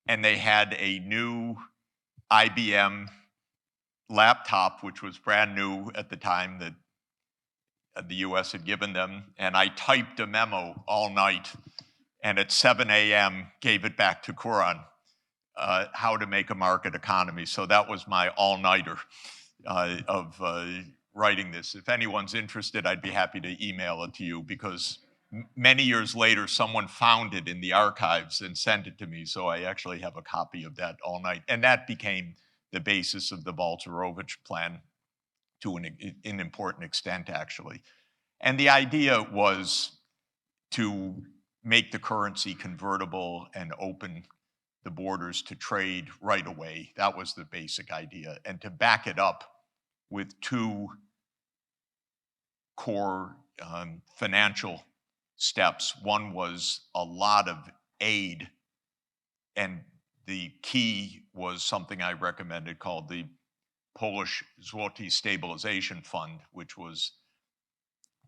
and they had a new IBM laptop, which was brand new at the time that the US had given them, and I typed a memo all night, and at 7 a.m. gave it back to Quran, how to make a market economy. So that was my all-nighter of writing this. If anyone's interested, I'd be happy to email it to you, because many years later, someone found it in the archives and sent it to me, so I actually have a copy of that all night. And that became the basis of the Balcerovich plan to an important extent, actually. And the idea was to make the currency convertible and open the borders to trade right away. That was the basic idea. And to back it up with two core financial steps. One was a lot of aid, and the key was something I recommended called the Polish Zloty Stabilization Fund, which was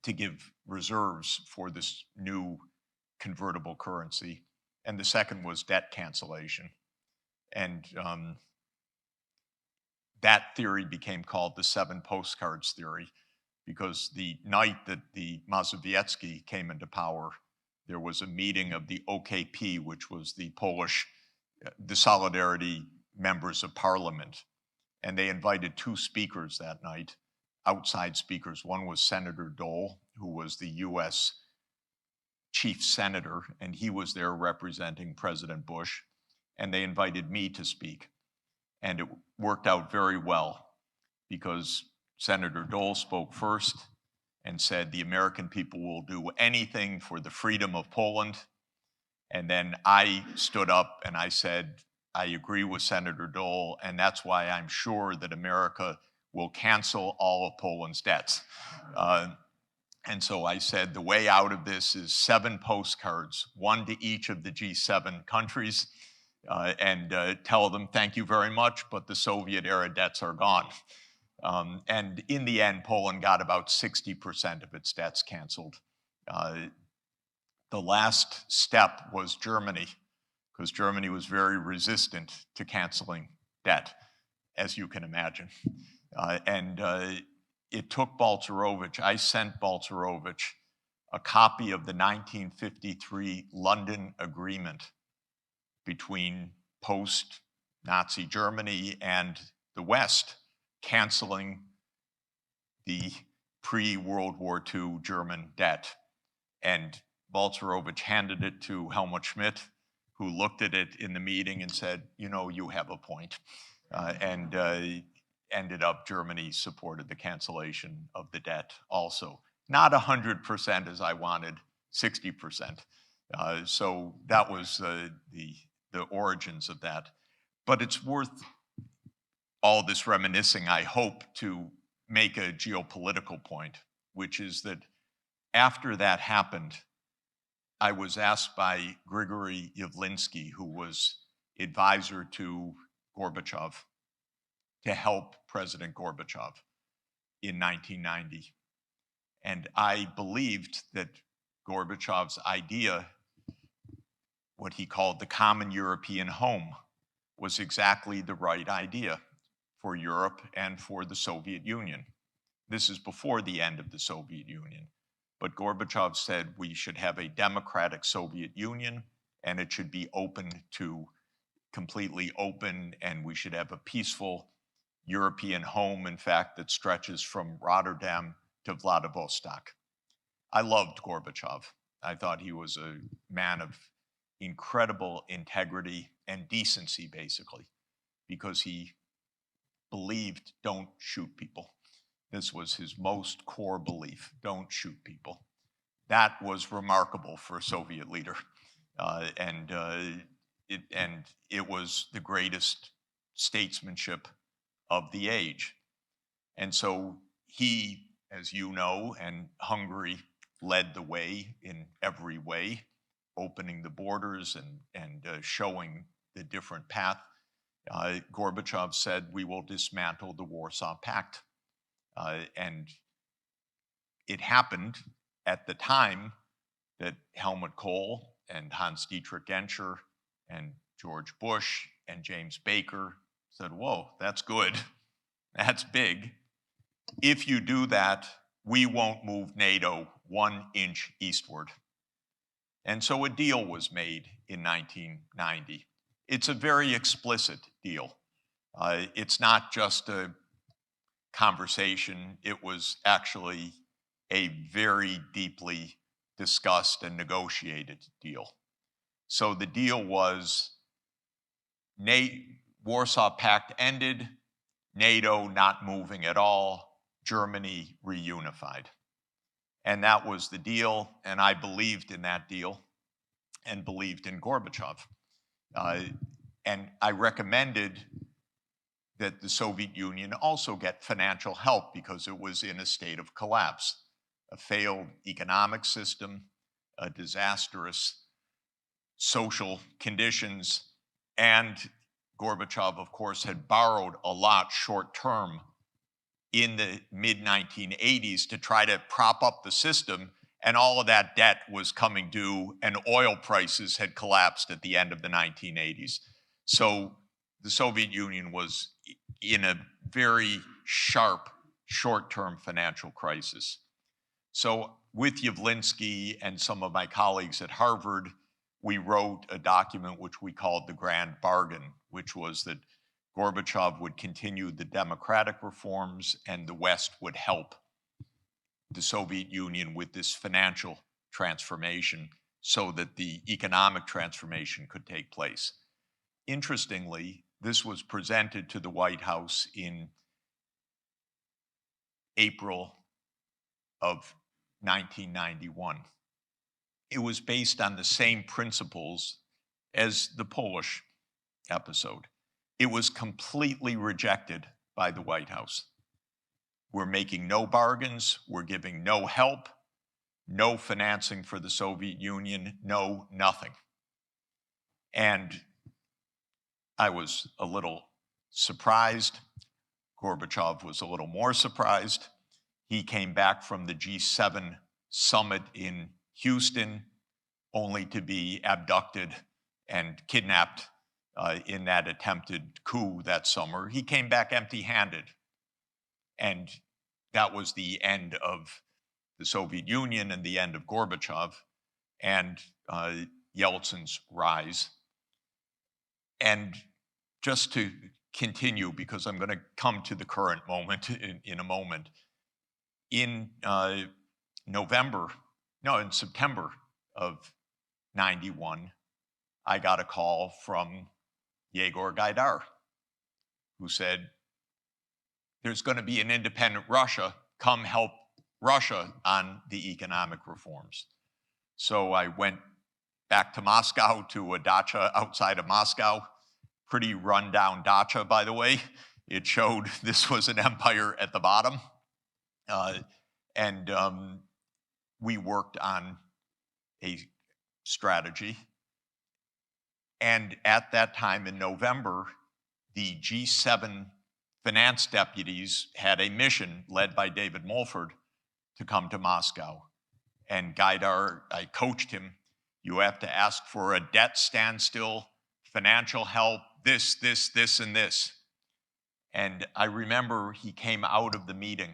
to give reserves for this new convertible currency. And the second was debt cancellation. And that theory became called the 7 postcards theory, because the night that the Mazowiecki came into power, there was a meeting of the OKP, which was the Polish, the Solidarity members of parliament. And they invited 2 speakers that night, outside speakers. One was Senator Dole, who was the US chief senator, and he was there representing President Bush. And they invited me to speak. And it worked out very well, because Senator Dole spoke first and said, the American people will do anything for the freedom of Poland. And then I stood up and I said, I agree with Senator Dole, and that's why I'm sure that America will cancel all of Poland's debts. And so I said, the way out of this is 7 postcards, 1 to each of the G7 countries, and tell them thank you very much, but the Soviet-era debts are gone. And in the end, Poland got about 60% of its debts canceled. The last step was Germany, because Germany was very resistant to canceling debt, as you can imagine. It took Balcerovich, I sent Balcerovich a copy of the 1953 London Agreement between post-Nazi Germany and the West, canceling the pre-World War II German debt. And Balcerovich handed it to Helmut Schmidt, who looked at it in the meeting and said, you know, you have a point. Ended up, Germany supported the cancellation of the debt also. Not 100% as I wanted, 60%. So that was the origins of that. But it's worth all this reminiscing, I hope, to make a geopolitical point, which is that after that happened, I was asked by Grigory Yavlinsky, who was advisor to Gorbachev, to help President Gorbachev in 1990. And I believed that Gorbachev's idea, what he called the common European home, was exactly the right idea for Europe and for the Soviet Union. This is before the end of the Soviet Union. But Gorbachev said we should have a democratic Soviet Union, and it should be open to, completely open, and we should have a peaceful European home, in fact, that stretches from Rotterdam to Vladivostok. I loved Gorbachev. I thought he was a man of incredible integrity and decency, basically, because he believed don't shoot people. This was his most core belief, don't shoot people. That was remarkable for a Soviet leader. And it was the greatest statesmanship of the age. And so he, as you know, and Hungary led the way in every way, opening the borders and showing the different path. Gorbachev said, we will dismantle the Warsaw Pact. And it happened at the time that Helmut Kohl and Hans-Dietrich Genscher and George Bush and James Baker said, whoa, that's good. That's big. If you do that, we won't move NATO 1 inch eastward. And so a deal was made in 1990. It's a very explicit deal. It's not just a conversation. It was actually a very deeply discussed and negotiated deal. So the deal was Warsaw Pact ended, NATO not moving at all, Germany reunified. And that was the deal, and I believed in that deal and believed in Gorbachev. And I recommended that the Soviet Union also get financial help because it was in a state of collapse, a failed economic system, a disastrous social conditions, and Gorbachev, of course, had borrowed a lot short-term in the mid-1980s to try to prop up the system, and all of that debt was coming due, and oil prices had collapsed at the end of the 1980s. So the Soviet Union was in a very sharp, short-term financial crisis. So with Yavlinsky and some of my colleagues at Harvard, we wrote a document which we called the Grand Bargain, which was that Gorbachev would continue the democratic reforms and the West would help the Soviet Union with this financial transformation so that the economic transformation could take place. Interestingly, this was presented to the White House in April of 1991. It was based on the same principles as the Polish episode. It was completely rejected by the White House. We're making no bargains, we're giving no help, no financing for the Soviet Union, no nothing. And I was a little surprised. Gorbachev was a little more surprised. He came back from the G7 summit in Houston only to be abducted and kidnapped in that attempted coup that summer. He came back empty-handed. And that was the end of the Soviet Union and the end of Gorbachev and Yeltsin's rise. And just to continue, because I'm going to come to the current moment in a moment, in September of 91, I got a call from Yegor Gaidar, who said, there's going to be an independent Russia, come help Russia on the economic reforms. So I went back to Moscow to a dacha outside of Moscow, pretty rundown dacha, by the way. It showed this was an empire at the bottom. We worked on a strategy. And at that time in November, the G7 finance deputies had a mission led by David Mulford to come to Moscow. And Gaidar, I coached him, you have to ask for a debt standstill, financial help, this, and this. And I remember he came out of the meeting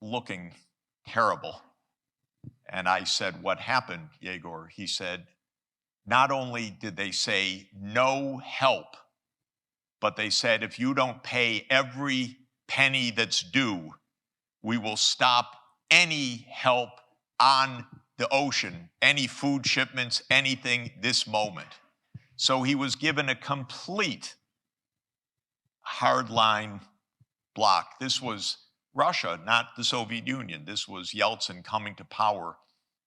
looking terrible. And I said, what happened, Yegor? He said, not only did they say no help, but they said, if you don't pay every penny that's due, we will stop any help on the ocean, any food shipments, anything this moment. So he was given a complete hardline block. This was Russia, not the Soviet Union. This was Yeltsin coming to power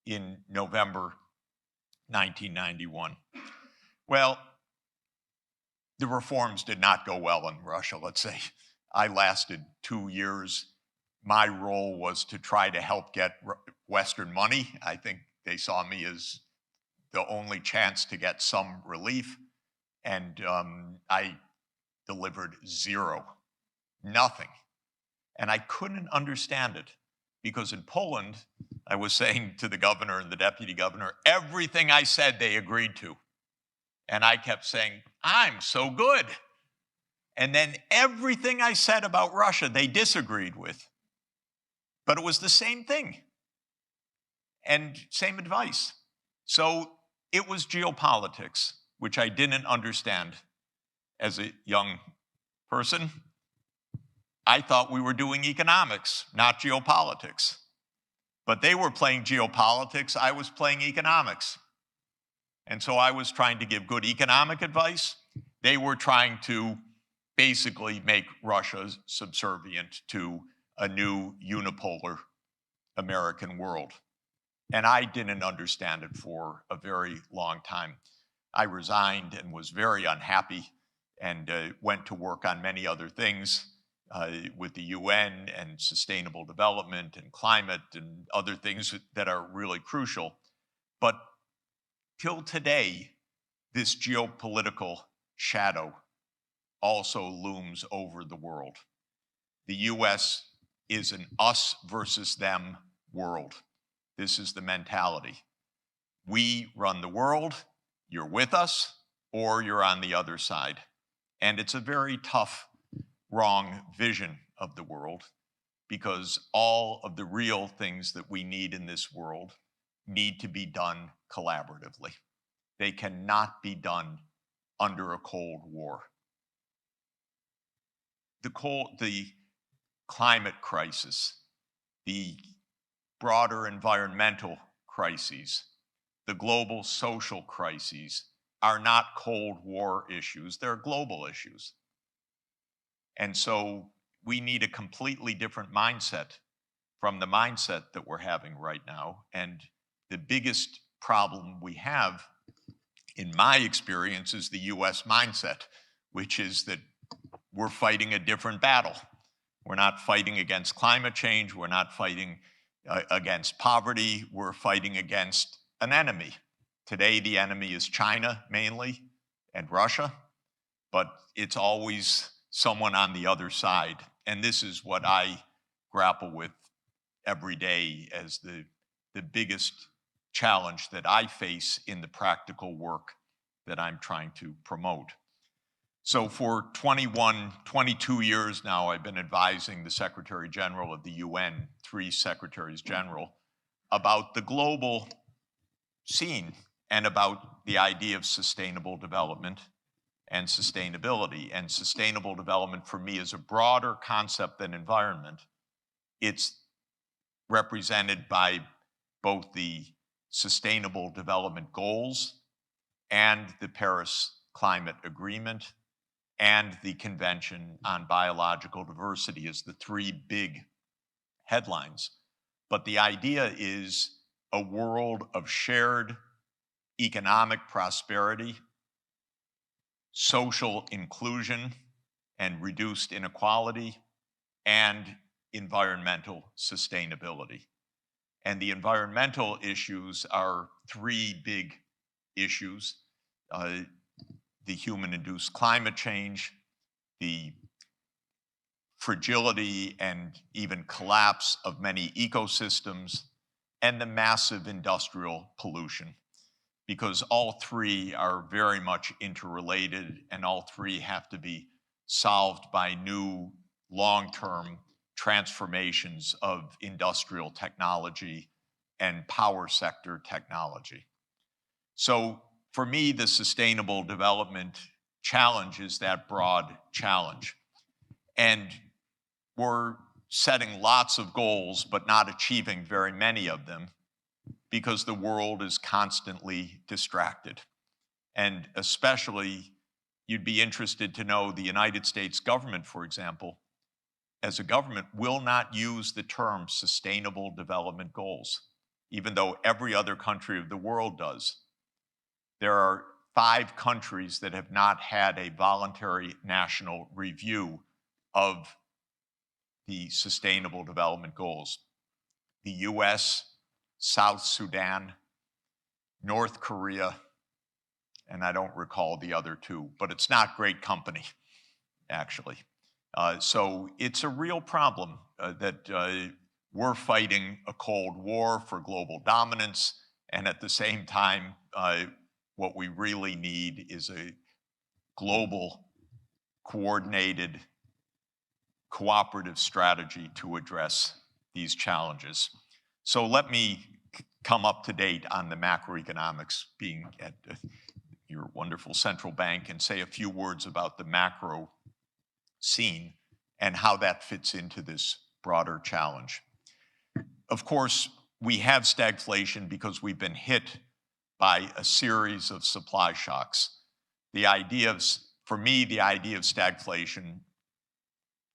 in November 1991. Well, the reforms did not go well in Russia, let's say. I lasted 2 years. My role was to try to help get Western money. I think they saw me as the only chance to get some relief. And I delivered zero, nothing. And I couldn't understand it because in Poland, I was saying to the governor and the deputy governor, everything I said they agreed to. And I kept saying, I'm so good. And then everything I said about Russia, they disagreed with. But it was the same thing and same advice. So it was geopolitics, which I didn't understand as a young person. I thought we were doing economics, not geopolitics. But they were playing geopolitics, I was playing economics. And so I was trying to give good economic advice. They were trying to basically make Russia subservient to a new unipolar American world. And I didn't understand it for a very long time. I resigned and was very unhappy and went to work on many other things with the UN and sustainable development and climate and other things that are really crucial. But till today, this geopolitical shadow also looms over the world. The US is an us versus them world. This is the mentality. We run the world, you're with us, or you're on the other side. And it's a very tough, wrong vision of the world, because all of the real things that we need in this world need to be done collaboratively. They cannot be done under a Cold War. The climate crisis, the broader environmental crises, the global social crises are not Cold War issues, they're global issues. And so we need a completely different mindset from the mindset that we're having right now. And the biggest problem we have, in my experience, is the US mindset, which is that we're fighting a different battle. We're not fighting against climate change. We're not fighting against poverty. We're fighting against an enemy. Today, the enemy is China mainly and Russia, but it's always someone on the other side. And this is what I grapple with every day as the biggest challenge that I face in the practical work that I'm trying to promote. So for 22 years now, I've been advising the Secretary General of the UN, 3 Secretaries General, about the global scene and about the idea of sustainable development and sustainability. And sustainable development for me is a broader concept than environment. It's represented by both the Sustainable Development Goals and the Paris Climate Agreement and the Convention on Biological Diversity as the 3 big headlines. But the idea is a world of shared economic prosperity, social inclusion and reduced inequality, and environmental sustainability. And the environmental issues are 3 big issues. The human-induced climate change, the fragility and even collapse of many ecosystems, and the massive industrial pollution, because all 3 are very much interrelated and all 3 have to be solved by new long-term transformations of industrial technology and power sector technology. So for me, the sustainable development challenge is that broad challenge. And we're setting lots of goals, but not achieving very many of them because the world is constantly distracted. And especially, you'd be interested to know the United States government, for example, as a government, will not use the term sustainable development goals, even though every other country of the world does. There are 5 countries that have not had a voluntary national review of the Sustainable Development Goals. The US, South Sudan, North Korea, and I don't recall the other 2, but it's not great company, actually. So it's a real problem that we're fighting a Cold War for global dominance, and at the same time, what we really need is a global, coordinated, cooperative strategy to address these challenges. So let me come up to date on the macroeconomics, being at your wonderful central bank, and say a few words about the macro scene and how that fits into this broader challenge. Of course, we have stagflation because we've been hit by a series of supply shocks. The idea of, for me, the idea of stagflation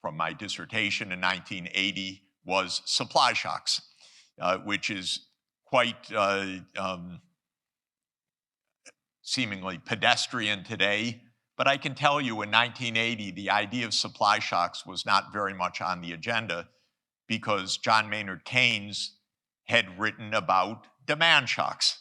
from my dissertation in 1980 was supply shocks, which is quite seemingly pedestrian today. But I can tell you in 1980, the idea of supply shocks was not very much on the agenda because John Maynard Keynes had written about demand shocks.